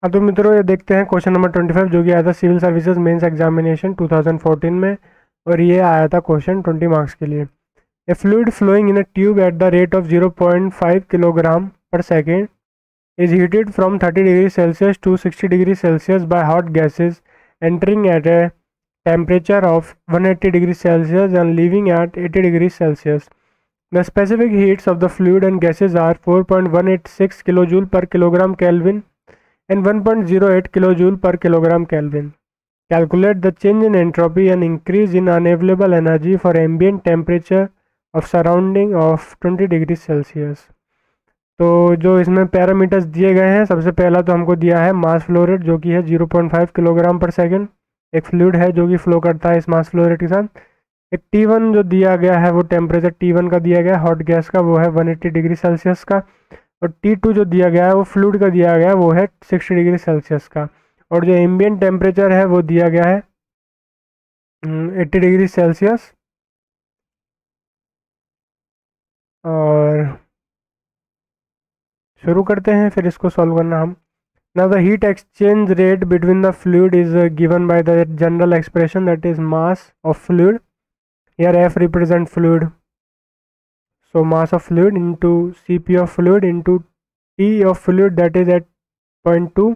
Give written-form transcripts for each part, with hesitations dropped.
हाँ तो मित्रों, ये देखते हैं क्वेश्चन नंबर 25 जो कि आया था सिविल सर्विसेज मेंस एग्जामिनेशन 2014 में। और ये आया था क्वेश्चन 20 मार्क्स के लिए। A fluid flowing in a tube at the rate of 0.5 kilogram per second is heated from 30 degrees Celsius to 60 degrees Celsius by hot gases entering at a temperature of 180 degrees Celsius and leaving at 80 degrees Celsius. The specific heats of the fluid and gases are 4.186 kilojoule per kilogram Kelvin and 1.08 kilojoule per kilogram Kelvin. Calculate the change in entropy and increase in unavailable energy for ambient temperature of surrounding of 20 degrees Celsius. तो जो इसमें parameters दिए गए हैं, सबसे पहला तो हमको दिया है मास फ्लो रेट जो कि है 0.5 किलोग्राम पर सेकंड। एक फ्लूइड है जो कि फ्लो करता है इस मास फ्लो रेट के साथ। एक T1 जो दिया गया है वो टेम्परेचर T1 का दिया गया है हॉट गैस का, वो है 180 डिग्री सेल्सियस का। और T2 जो दिया गया है वो फ्लूइड का दिया गया है, वो है 60 डिग्री सेल्सियस का। और जो एम्बियंट टेम्परेचर है वो दिया गया है 80 डिग्री सेल्सियस। और शुरू करते हैं फिर इसको सॉल्व करना हम। Now the heat exchange rate between the fluid is given by the general expression, that is mass of fluid. Here F represent fluid. So mass of fluid into Cp of fluid into T of fluid, that is at 0.2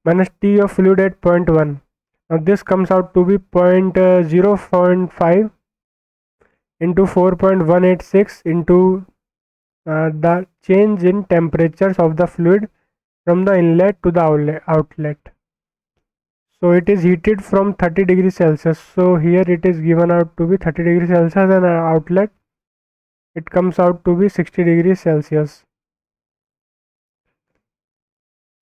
minus T of fluid at 0.1. Now this comes out to be 0.5 into 4.186 into the change in temperatures of the fluid from the inlet to the outlet. So it is heated from 30 degrees Celsius. So here it is given out to be 30 degrees Celsius and outlet it comes out to be 60 degrees Celsius.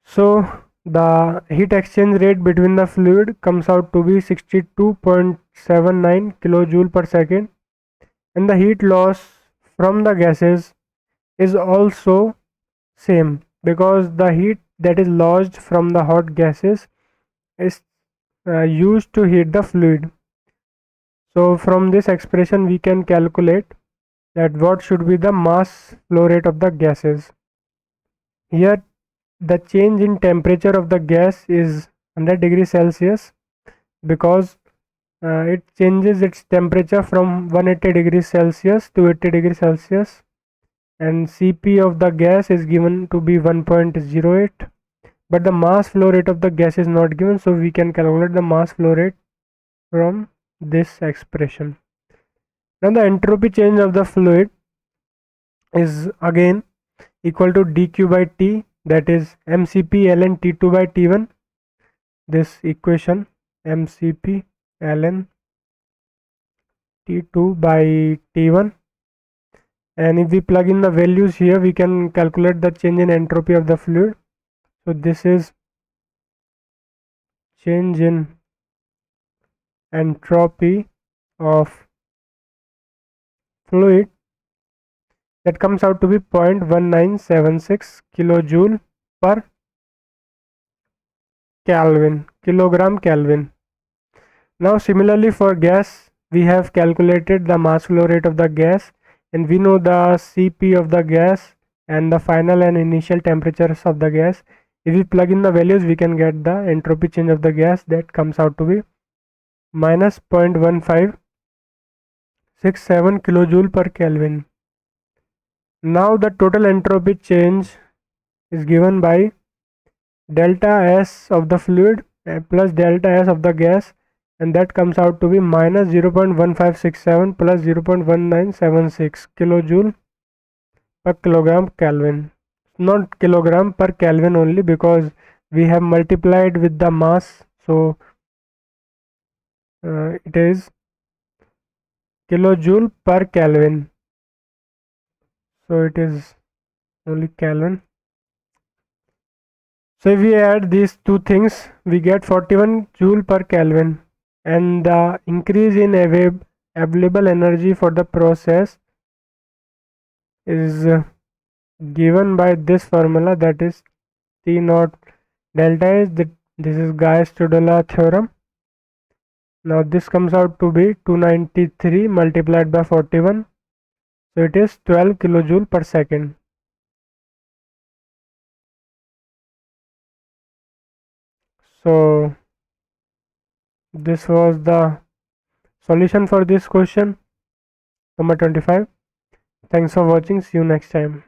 So the heat exchange rate between the fluid comes out to be 62.79 kilojoule per second, and the heat loss from the gases is also same because the heat that is lost from the hot gases is used to heat the fluid. So from this expression we can calculate that what should be the mass flow rate of the gases. Here the change in temperature of the gas is 100 degrees Celsius because it changes its temperature from 180 degrees Celsius to 80 degrees Celsius, and Cp of the gas is given to be 1.08, but the mass flow rate of the gas is not given, so we can calculate the mass flow rate from this expression. Now the entropy change of the fluid is again equal to dq by t, that is mcp ln t2 by t1. This equation mcp ln t2 by t1, and if we plug in the values here we can calculate the change in entropy of the fluid. So this is change in entropy of fluid, that comes out to be 0.1976 kilojoule per kilogram Kelvin. Now similarly for gas we have calculated the mass flow rate of the gas, and we know the Cp of the gas and the final and initial temperatures of the gas. If we plug in the values we can get the entropy change of the gas, that comes out to be minus 0.1567 kilojoule per Kelvin. Now the total entropy change is given by delta S of the fluid plus delta S of the gas, and that comes out to be minus 0.1567 plus 0.1976 kilojoule per kilogram Kelvin. Not kilogram, per Kelvin only, because we have multiplied with the mass, so it is kilojoule per Kelvin. So it is only Kelvin. So if we add these two things we get 41 joule per Kelvin, and the increase in available energy for the process is given by this formula, that is T naught delta S. This is Gauss-Studela theorem. Now this comes out to be 293 multiplied by 41, so it is 12 kilojoule per second. So this was the solution for this question number 25. Thanks for watching. See you next time.